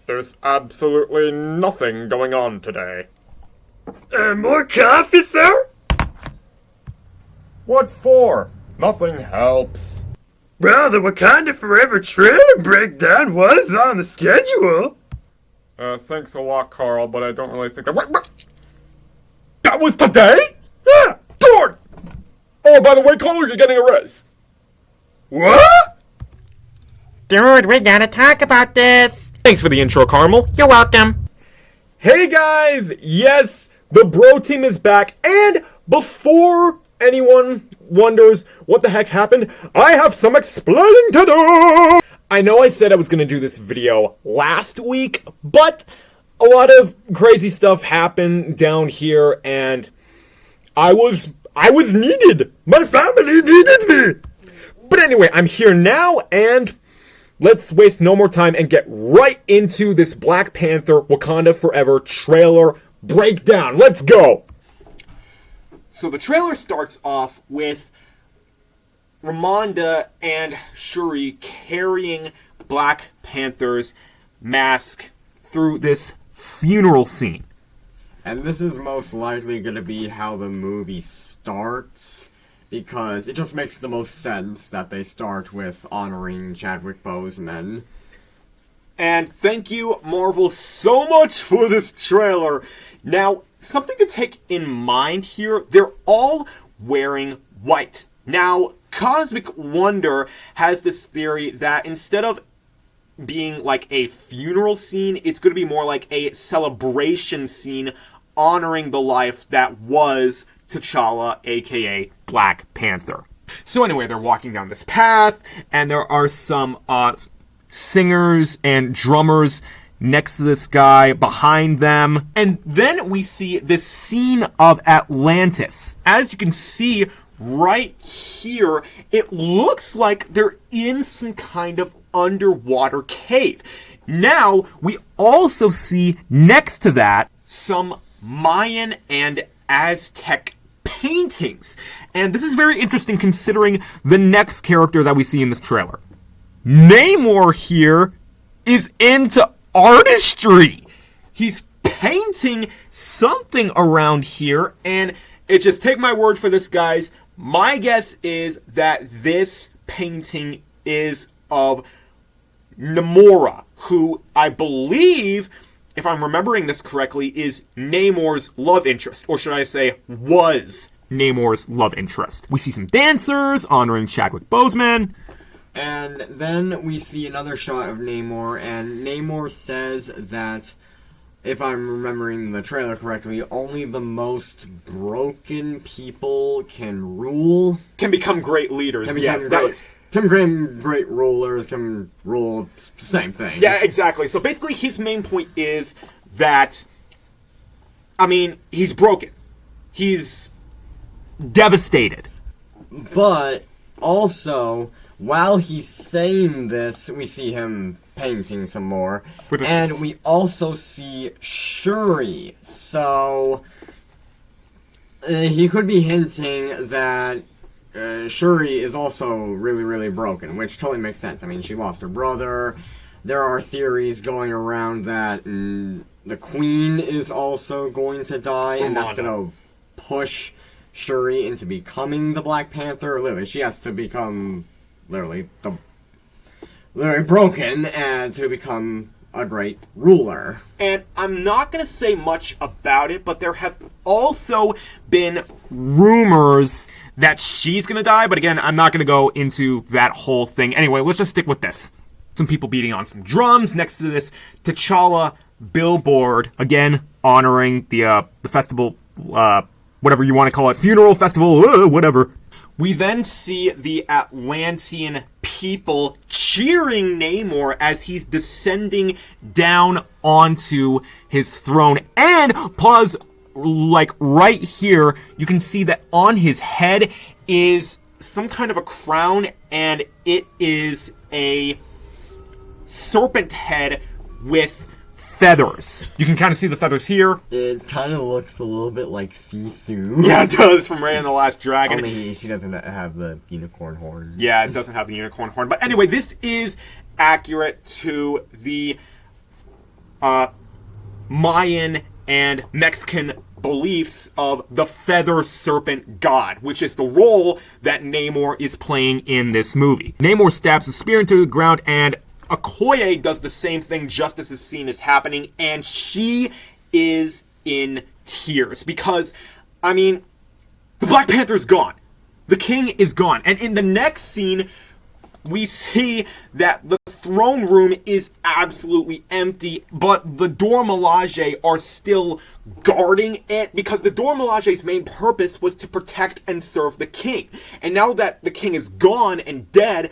There's absolutely nothing going on today. More coffee, sir? What for? Nothing helps. Well, the Wakanda Forever trailer breakdown was on the schedule. Thanks a lot, Carl, but I don't really think that... Wait, that was today? Yeah. Darn! Oh, by the way, Carl, you're getting a raise. What? Dude, we gotta talk about this. Thanks for the intro, Carmel. You're welcome. Hey, guys! Yes, the bro team is back, and before anyone wonders what the heck happened, I have some explaining to do! I know I said I was going to do this video last week, but a lot of crazy stuff happened down here, and I was needed! My family needed me! But anyway, I'm here now, and let's waste no more time and get right into this Black Panther Wakanda Forever trailer breakdown. Let's go! So the trailer starts off with Ramonda and Shuri carrying Black Panther's mask through this funeral scene. And this is most likely going to be how the movie starts, because it just makes the most sense that they start with honoring Chadwick Boseman. And thank you, Marvel, so much for this trailer. Now, something to take in mind here, they're all wearing white. Now, Cosmic Wonder has this theory that instead of being like a funeral scene, it's going to be more like a celebration scene honoring the life that was T'Challa, aka Black Panther. So anyway, they're walking down this path, and there are some singers and drummers next to this guy, behind them. And then we see this scene of Atlantis. As you can see right here, it looks like they're in some kind of underwater cave. Now, we also see next to that some Mayan and Aztec paintings. And this is very interesting considering the next character that we see in this trailer. Namor here is into artistry. He's painting something around here, and it's just take my word for this, guys. My guess is that this painting is of Namora, who I believe, if I'm remembering this correctly, is Namor's love interest, or should I say, was Namor's love interest. We see some dancers honoring Chadwick Boseman. And then we see another shot of Namor, and Namor says that, if I'm remembering the trailer correctly, only the most broken people can rule. Can become great leaders, Can become great rulers, can rule, same thing. Yeah, exactly. So basically his main point is that, I mean, he's broken. He's devastated. But, also, while he's saying this, we see him painting some more, and we also see Shuri, so he could be hinting that Shuri is also really, really broken, which totally makes sense. I mean, she lost her brother. There are theories going around that the Queen is also going to die, and that's going to push Shuri into becoming the Black Panther. Literally, she has to become literally broken and to become a great ruler. And I'm not going to say much about it, but there have also been rumors that she's going to die. But again, I'm not going to go into that whole thing. Anyway, let's just stick with this. Some people beating on some drums next to this T'Challa billboard. Again, honoring the festival, whatever you want to call it, funeral festival, whatever. We then see the Atlantean people cheering Namor as he's descending down onto his throne. And, pause, like right here, you can see that on his head is some kind of a crown, and it is a serpent head with feathers. You can kind of see the feathers here. It kind of looks a little bit like Sisu. Yeah, it does, from Raya and the Last Dragon. Only she doesn't have the unicorn horn. Yeah, it doesn't have the unicorn horn. But anyway, this is accurate to the Mayan and Mexican beliefs of the feather serpent god, which is the role that Namor is playing in this movie. Namor stabs the spear into the ground, and Okoye does the same thing just as this scene is happening, and she is in tears because, I mean, the Black Panther is gone. The king is gone. And in the next scene, we see that the throne room is absolutely empty, but the Dora Milaje are still guarding it because the Dora Milaje's main purpose was to protect and serve the king. And now that the king is gone and dead,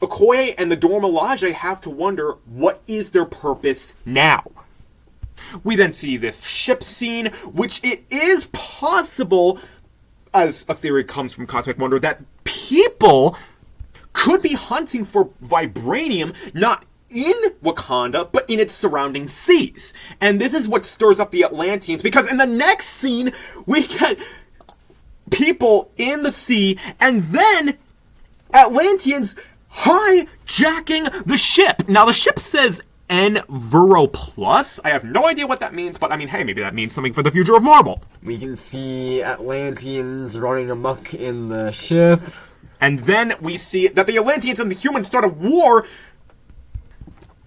Okoye and the Dora Milaje have to wonder, what is their purpose now? We then see this ship scene, which it is possible, as a theory comes from Cosmic Wonder, that people could be hunting for vibranium, not in Wakanda, but in its surrounding seas. And this is what stirs up the Atlanteans, because in the next scene, we get people in the sea, and then Atlanteans hijacking the ship. Now, the ship says Enviro Plus. I have no idea what that means, but I mean, hey, maybe that means something for the future of Marvel. We can see Atlanteans running amok in the ship. And then we see that the Atlanteans and the humans start a war.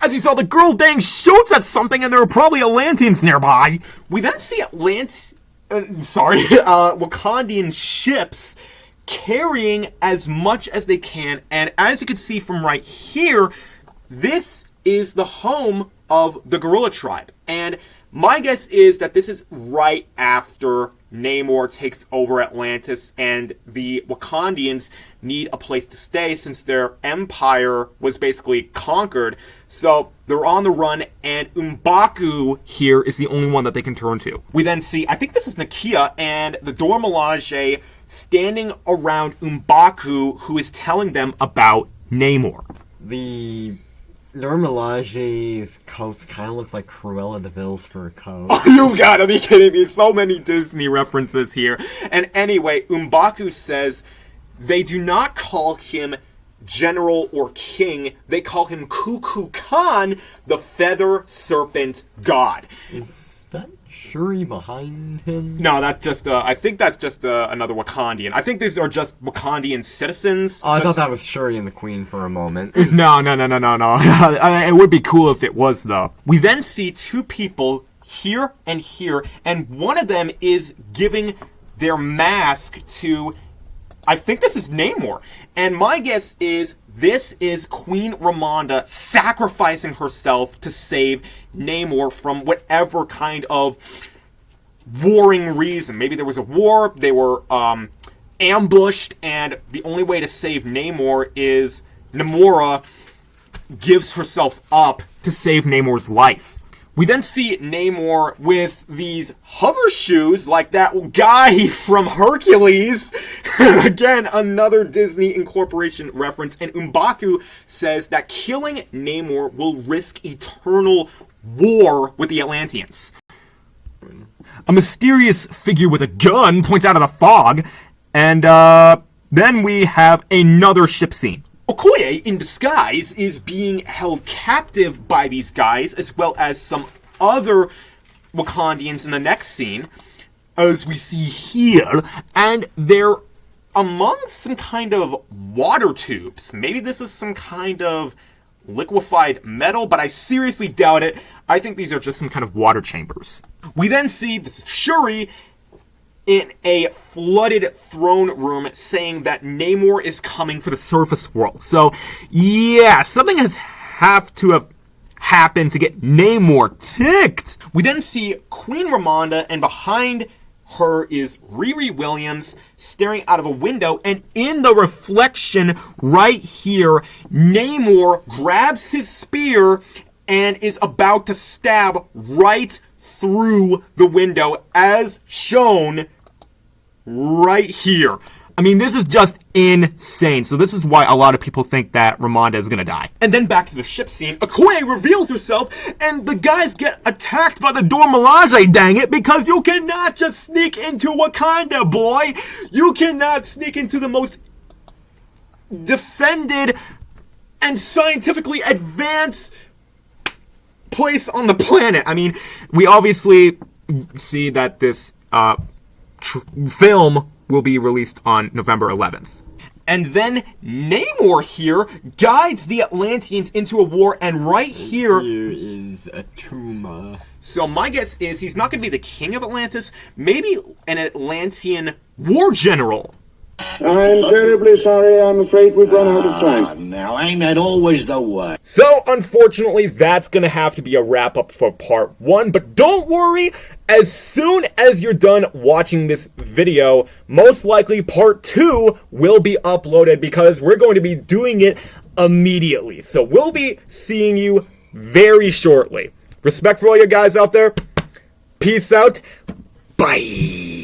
As you saw, the girl dang shoots at something, and there are probably Atlanteans nearby. We then see Wakandian ships carrying as much as they can, and as you can see from right here, this is the home of the gorilla tribe. And my guess is that this is right after Namor takes over Atlantis, and the Wakandians need a place to stay since their empire was basically conquered. So they're on the run, and M'Baku here is the only one that they can turn to. We then see, I think this is Nakia and the Dora Milaje standing around M'Baku, who is telling them about Namor. The Dora Milaje's coats kind of look like Cruella de Vil's fur coat. Oh, you gotta be kidding me. So many Disney references here. And anyway, M'Baku says they do not call him general or king. They call him Kuku Khan, the feather serpent god. Is that Shuri behind him? No, that's just, I think that's just another Wakandian. I think these are just Wakandian citizens. Oh, I thought that was Shuri and the Queen for a moment. No. It would be cool if it was, though. We then see two people here, and one of them is giving their mask to, I think this is Namor. And my guess is this is Queen Ramonda sacrificing herself to save Namor from whatever kind of warring reason. Maybe there was a war, they were ambushed, and the only way to save Namor is Namora gives herself up to save Namor's life. We then see Namor with these hover shoes, like that guy from Hercules. Again, another Disney Incorporation reference. And M'Baku says that killing Namor will risk eternal war with the Atlanteans. A mysterious figure with a gun points out of the fog. And then we have another ship scene. Okoye, in disguise, is being held captive by these guys, as well as some other Wakandians in the next scene, as we see here, and they're among some kind of water tubes. Maybe this is some kind of liquefied metal, but I seriously doubt it. I think these are just some kind of water chambers. We then see, this is Shuri, in a flooded throne room saying that Namor is coming for the surface world. So, yeah, something has to have happened to get Namor ticked. We then see Queen Ramonda, and behind her is Riri Williams staring out of a window, and in the reflection right here, Namor grabs his spear and is about to stab right through the window, as shown right here. I mean, this is just insane. So this is why a lot of people think that Ramonda is gonna die. And then back to the ship scene, Okoye reveals herself, and the guys get attacked by the Dora Milaje, dang it, because you cannot just sneak into Wakanda, boy. You cannot sneak into the most defended and scientifically advanced place on the planet. I mean, we obviously see that this film will be released on November 11th. And then Namor here guides the Atlanteans into a war, and right here is a tumor. So my guess is he's not going to be the king of Atlantis, maybe an Atlantean war general. I'm terribly sorry. I'm afraid we've run out of time. Now, ain't that always the way? So, unfortunately, that's going to have to be a wrap-up for part 1. But don't worry, as soon as you're done watching this video, most likely part 2 will be uploaded because we're going to be doing it immediately. So we'll be seeing you very shortly. Respect for all you guys out there. Peace out. Bye.